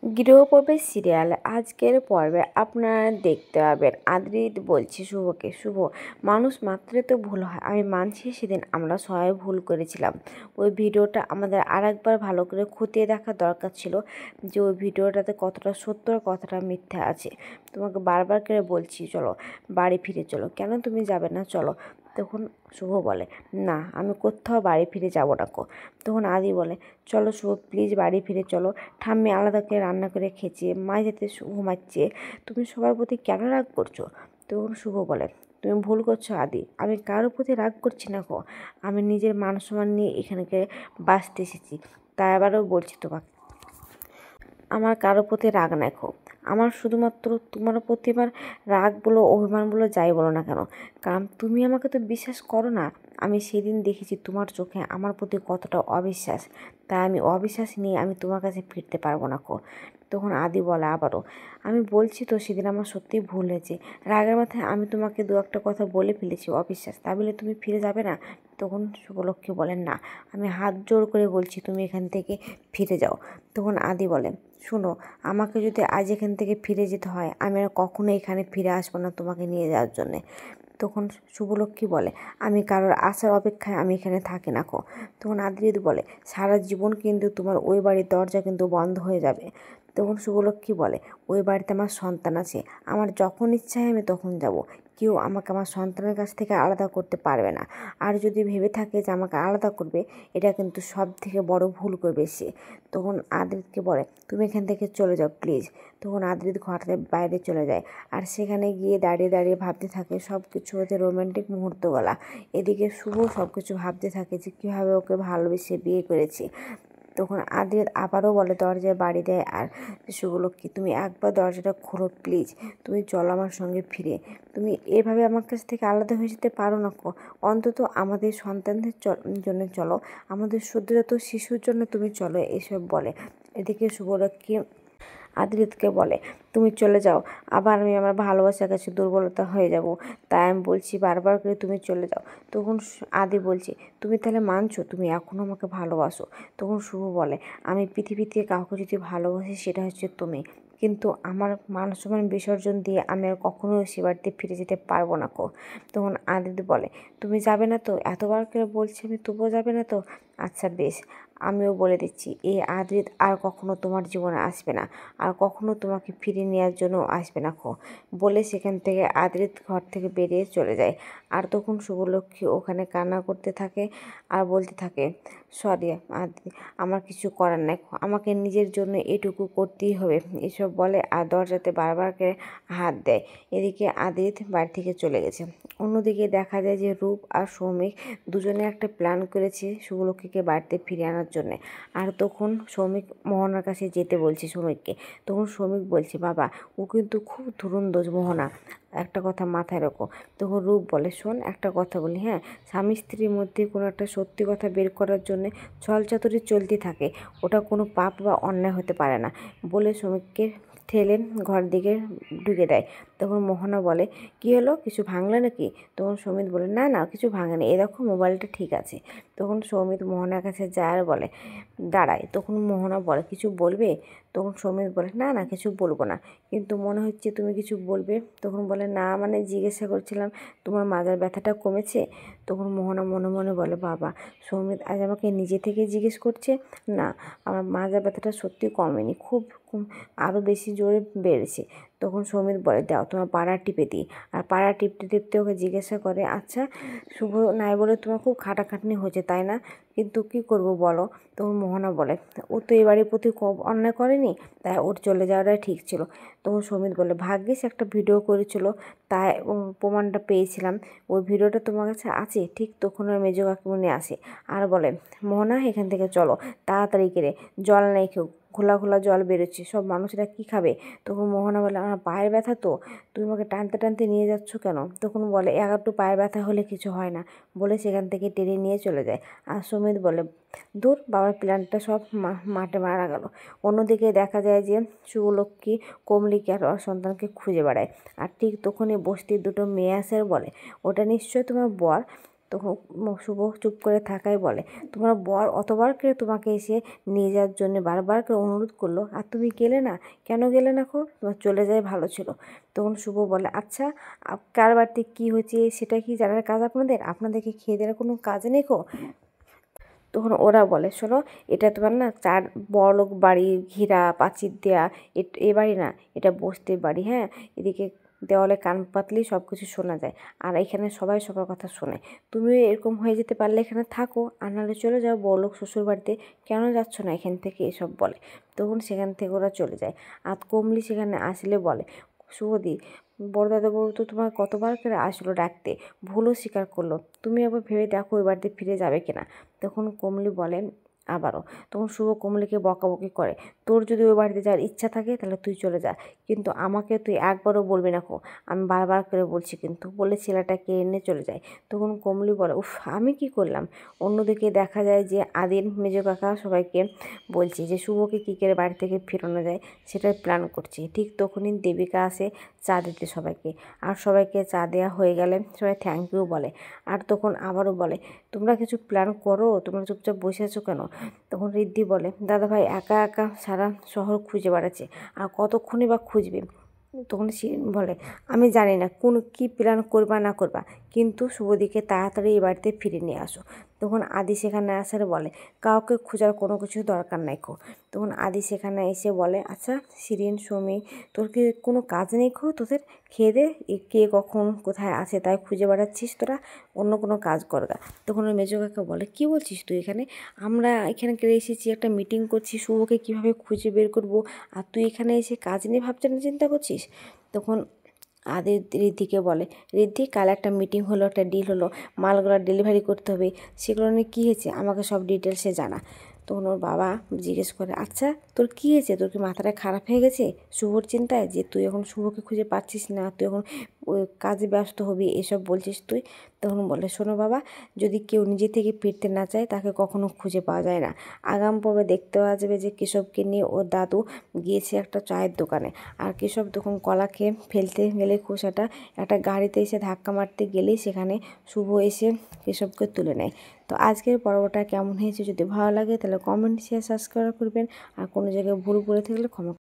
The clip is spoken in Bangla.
গৃহপ্রবেশ সিরিয়াল আজকের পর্বে আপনারা দেখতে পাবেন আদ্রিত বলছে শুভকে, শুভ মানুষ মাত্রই তো ভুল হয়, আমি মানছি সেদিন আমরা সবাই ভুল করেছিলাম। ওই ভিডিওটা আমাদের আরেকবার ভালো করে খতিয়ে দেখা দরকার ছিল যে ওই ভিডিওটাতে কতটা সত্য আর কতটা মিথ্যা আছে। তোমাকে বারবার করে বলছি চলো বাড়ি ফিরে চলো, কেন তুমি যাবে না? চলো। তখন শুভ বলে না, আমি কোথাও বাড়ি ফিরে যাব না কো। তখন আদি বলে চলো শুভ প্লিজ বাড়ি ফিরে চলো, ঠাম্মি আলাদা করে রান্না করে খেয়েছে, মা যাতে ঘুমাচ্ছে, তুমি সবার প্রতি কেন রাগ করছো? তখন শুভ বলে তুমি ভুল করছো আদি, আমি কারোর প্রতি রাগ করছি না গো, আমি নিজের মান সম্মান নিয়ে এখানকে বাঁচতে এসেছি, তাই আবারও বলছি তোমাকে আমার কারো প্রতি রাগ দেখো, আমার শুধুমাত্র তোমার প্রতি আমার রাগ বলো অভিমান বলো যাই বলো না কেন, কারণ তুমি আমাকে তো বিশ্বাস করো না। আমি সেদিন দেখেছি তোমার চোখে আমার প্রতি কতটা অবিশ্বাস, তাই আমি অবিশ্বাস নিয়ে আমি তোমার কাছে ফিরতে পারবো না কো। তখন আদি বলে আবারও আমি বলছি তো সেদিন আমার সত্যিই ভুল হয়েছে, রাগের মাথায় আমি তোমাকে দু একটা কথা বলে ফেলেছি অবিশ্বাস, তা বলে তুমি ফিরে যাবে না? তখন শুভলক্ষ্মী বলেন না, আমি হাত জোর করে বলছি তুমি এখান থেকে ফিরে যাও। তখন আদি বলে শোনো, আমাকে যদি আজ এখান থেকে ফিরে যেতে হয় আমি আর কখনো এখানে ফিরে আসবো না তোমাকে নিয়ে যাওয়ার জন্যে। তখন শুভলক্ষ্মী বলে আমি কারোর আসার অপেক্ষায় আমি এখানে থাকি না কো। তখন আদ্রিত বলে সারা জীবন কিন্তু তোমার ওই বাড়ির দরজা কিন্তু বন্ধ হয়ে যাবে। তখন শুভলক্ষ্মী বলে ওই বাড়িতে আমার সন্তান আছে, আমার যখন ইচ্ছা হয় আমি তখন যাব, কেউ আমাকে আমার সন্তানের কাছ থেকে আলাদা করতে পারবে না। আর যদি ভেবে থাকে যে আমাকে আলাদা করবে, এটা কিন্তু সব থেকে বড় ভুল করবে সে। তখন আদ্রিতকে বলে তুমি এখান থেকে চলে যাও প্লিজ। তখন আদ্রিত ঘরের বাইরে চলে যায়, আর সেখানে গিয়ে দাঁড়িয়ে দাঁড়িয়ে ভাবতে থাকে সব কিছু ওদের রোমান্টিক মুহূর্তগুলা। এদিকে শুভ সব কিছু ভাবতে থাকে যে কীভাবে ওকে ভালোবেসে বিয়ে করেছি। তখন আদ্রিত আবারও বলে দরজায় বাড়ি দেয়, আর শুভলক্ষ্মী তুমি একবার দরজাটা খোলো প্লিজ, তুমি চলো আমার সঙ্গে ফিরে, তুমি এভাবে আমার কাছ থেকে আলাদা হয়ে যেতে পারো না কো, অন্তত আমাদের সন্তানদের জন্য চলো, আমাদের সদ্যজাত শিশুর জন্য তুমি চলো, এসব বলে। এদিকে শুভলক্ষ্মী আদ্রিতকে বলে তুমি চলে যাও, আবার আমি আমার ভালোবাসার কাছে দুর্বলতা হয়ে যাব, তাই আমি বলছি বারবার করে তুমি চলে যাও। তখন আদি বলছে তুমি তাহলে মানছো তুমি এখনও আমাকে ভালোবাসো? তখন শুভ বলে আমি পৃথিবীতে কাউকে যদি ভালোবাসি সেটা হচ্ছে তুমি, কিন্তু আমার মান সম্মান বিসর্জন দিয়ে আমি আর কখনোই সে বাড়িতে ফিরে যেতে পারবো না কো। তখন আদিত বলে তুমি যাবে না তো? এতবার করে বলছি আমি, তবুও যাবে না তো? আচ্ছা বেশ, আমিও বলে দিচ্ছি এই আদ্রিত আর কখনো তোমার জীবনে আসবে না, আর কখনো তোমাকে ফিরিয়ে নেওয়ার জন্য আসবে না খো। বলে সেখান থেকে আদ্রিত ঘর থেকে বেরিয়ে চলে যায়। আর তখন শুভলক্ষ্মী ওখানে কান্না করতে থাকে আর বলতে থাকে সরি আদ্রিত, আমার কিছু করার নাই, আমাকে নিজের জন্য এটুকু করতেই হবে, এসব বলে আর দরজাতে বারবার করে হাত দেয়। এদিকে আদ্রিত বাড়ি থেকে চলে গেছে। অন্যদিকে দেখা যায় যে রূপ আর সৌমিক দুজনে একটা প্ল্যান করেছে শুভলক্ষ্মীকে বাড়িতে ফিরিয়ে আনার জন্যে। আর তখন সৌমিক মোহনার কাছে যেতে বলছে সৌমিককে। তখন সৌমিক বলছে বাবা ও কিন্তু খুব ধুরন্ধর মোহনা, একটা কথা মাথায় রাখো। তখন রূপ বলে শোন একটা কথা বলি, হ্যাঁ, স্বামী স্ত্রীর মধ্যে কোনো একটা সত্যি কথা বের করার জন্যে ছলচাতুরি চলতে থাকে, ওটা কোনো পাপ বা অন্যায় হতে পারে না। বলে সৌমিককে ঠেলে ঘর দিকে ঢুকে দেয়। তখন মোহনা বলে কী হলো, কিছু ভাঙলো নাকি? তখন সৌমিত বলে না না কিছু ভাঙেনি, এই দেখো মোবাইলটা ঠিক আছে। তখন সৌমিত মোহনার কাছে যায় আর বলে দাঁড়ায়। তখন মোহনা বলে কিছু বলবে? তখন সৌমিত বলে না না কিছু বলবো না, কিন্তু মনে হচ্ছে তুমি কিছু বলবে। তখন বলে না মানে জিজ্ঞাসা করছিলাম তোমার মাজার ব্যথাটা কমেছে? তখন মোহনা মনে মনে বলে বাবা সৌমিত আজ আমাকে নিজে থেকে জিজ্ঞেস করছে, না আমার মাজার ব্যথাটা সত্যি কমেনি, খুব আরও বেশি জোরে বেড়েছে। তখন সৌমিত বলে দাও তোমার পাড়া টিপে দিই। আর পাড়া টিপতে টিপতে ওকে জিজ্ঞাসা করে আচ্ছা শুভ নাই বলে তোমার খুব খাটাখাটনি হয়েছে তাই না, কিন্তু কি করব বলো? তখন মোহনা বলে ও তো এবারের প্রতি অন্যায় করেনি, তাই ওর চলে যাওয়াটাই ঠিক ছিল। তখন সৌমিত বলে ভাগ্যিস একটা ভিডিও করেছিল, তাই প্রমাণটা পেয়েছিলাম, ওই ভিডিওটা তোমার কাছে আছে? ঠিক তখন ওর মেজো কাকিমণি আসে আর বলে মোহনা এখান থেকে চলো তাড়াতাড়ি করে, জল নেই কেউ, ঘোলা ঘোলা জল বেরোচ্ছে, সব মানুষেরা কী খাবে? তখন মোহনা বলে আমার পায়ের ব্যথা তো, তুমি আমাকে টানতে টানতে নিয়ে যাচ্ছ কেন? তখন বলে একটু পায়ে ব্যথা হলে কিছু হয় না, বলে সেখান থেকে টেনে নিয়ে চলে যায়। আর সুমিত বলে দূর বাবার প্ল্যানটা সব মাঠে মারা গেল। অন্যদিকে দেখা যায় যে শুভলক্ষ্মী কমলিকে আর ওর সন্তানকে খুঁজে বেড়ায়, আর ঠিক তখনই বস্তির দুটো মেয়ে আসে আর বলে ওটা নিশ্চয়ই তোমার বর। তখন শুভ চুপ করে থাকাই বলে, তোমার বর অতবার করে তোমাকে এসে নিয়ে যাওয়ার জন্য বারবার করে অনুরোধ করলো, আর তুমি গেলে না, কেন গেলে না খো? তোমার চলে যাই ভালো ছিল। তখন শুভ বলে, আচ্ছা কার বাড়িতে কী হয়েছে সেটা কি জানার কাজ আপনাদেরকে খেয়ে দেওয়ার কোনো কাজ নেই খো? তখন ওরা বলে, শোনো, এটা তোমার না বড়লোক বাড়ি, ঘেরা প্রাচীর দেয়া, এ বাড়ি না, এটা বস্তির বাড়ি। হ্যাঁ, এদিকে দেওয়ালে কান পাতলেই সব কিছু শোনা যায়, আর এখানে সবাই সবার কথা শোনে। তুমিও এরকম হয়ে যেতে পারলে এখানে থাকো, আর নাহলে চলে যাও বড়লোক শ্বশুর বাড়িতে, কেন যাচ্ছ না এখান থেকে, এসব বলে। তখন সেখান থেকে ওরা চলে যায়। আর কমলি সেখানে আসলে বলে, শুভদি, বড় দাদা বউ তো তোমার কতবার করে আসলো ডাকতে, ভুলও স্বীকার করলো, তুমি একবার ভেবে দেখো ওই বাড়িতে ফিরে যাবে কিনা। তখন কমলি বলে আবারও, তখন শুভ কমলিকে বকাবকি করে, তোর যদি ওই বাড়িতে যাওয়ার ইচ্ছা থাকে তাহলে তুই চলে যা, কিন্তু আমাকে তুই একবারও বলবি না খো, আমি বারবার করে বলছি কিন্তু, বলে ছেলেটাকে এনে চলে যায়। তখন কমলি বলে, উফ, আমি কি করলাম? অন্যদিকে দেখা যায় যে আদির মেজো কাকা সবাইকে বলছে যে শুভকে কী করে বাড়ি থেকে ফেরানো যায় সেটাই প্ল্যান করছি। ঠিক তখনই দেবিকা আসে চা দিতে সবাইকে, আর সবাইকে চা দেওয়া হয়ে গেলে সবাই থ্যাংক ইউ বলে। আর তখন আবারও বলে, তোমরা কিছু প্ল্যান করো, তোমরা চুপচাপ বসে আছো কেন? তখন ঋদ্ধি বলে, দাদাভাই একা একা সারা শহর খুঁজে বেড়াচ্ছে, আর কতক্ষণই বা খুঁজবে। তখন শিরিন বলে, আমি জানি না কী প্ল্যান করবা না করবা, কিন্তু শুভদিকে তাড়াতাড়ি এই বাড়িতে ফিরে নিয়ে আসো। তখন আদি সেখানে আসার বলে, কাউকে খোঁজার কোনো কিছু দরকার নাই খো। তখন আদি সেখানে এসে বলে, আচ্ছা শিরিন, সমী, তোর কি কোনো কাজ নেই খো তোদের? খেয়ে দে, কে কখন কোথায় আছে তাই খুঁজে বেড়াচ্ছিস তোরা, অন্য কোনো কাজ করগা। তখন ওই মেজো কাকা বলে, কী বলছিস তুই এখানে? আমরা এখানে এসেছি একটা মিটিং করছি শুভকে কীভাবে খুঁজে বের করব, আর তুই এখানে এসে কাজ নিয়ে ভাবছেন, চিন্তা করছিস? তখন আদি ঋদ্ধিকে বলে, ঋদ্ধি, কাল একটা মিটিং হলো, একটা ডিল হলো, মালগুলো ডেলিভারি করতে হবে, সেগুলো নিয়ে কী হয়েছে আমাকে সব ডিটেলসে জানা। তখন ওর বাবা জিজ্ঞেস করে, আচ্ছা তোর কী হয়েছে, তোর কি মাথাটা খারাপ হয়ে গেছে শুভর চিন্তায়, যে তুই এখন শুভকে খুঁজে পাচ্ছিস না, তুই এখন ওই কাজে ব্যস্ত হবি, এসব বলছিস তুই? তখন বলে, শোনো বাবা, যদি কেউ নিজে থেকে ফিরতে না চায় তাকে কখনো খুঁজে পাওয়া যায় না। আগাম পর্বে দেখতে পাওয়া যাবে যে কেশবকে নিয়ে ওর দাদু গিয়েছে একটা চায়ের দোকানে, আর কেশব তখন কলা খেয়ে ফেলতে গেলে খোসাটা একটা গাড়িতে এসে ধাক্কা মারতে গেলেই সেখানে শুভ এসে কেশবকে তুলে নেয়। তো আজকের পর্বটা কেমন হয়েছে, যদি ভালো লাগে তাহলে কমেন্ট, শেয়ার, সাবস্ক্রাইব করবেন, আর কোনো জায়গায় ভুল বলে থাকলে ক্ষমা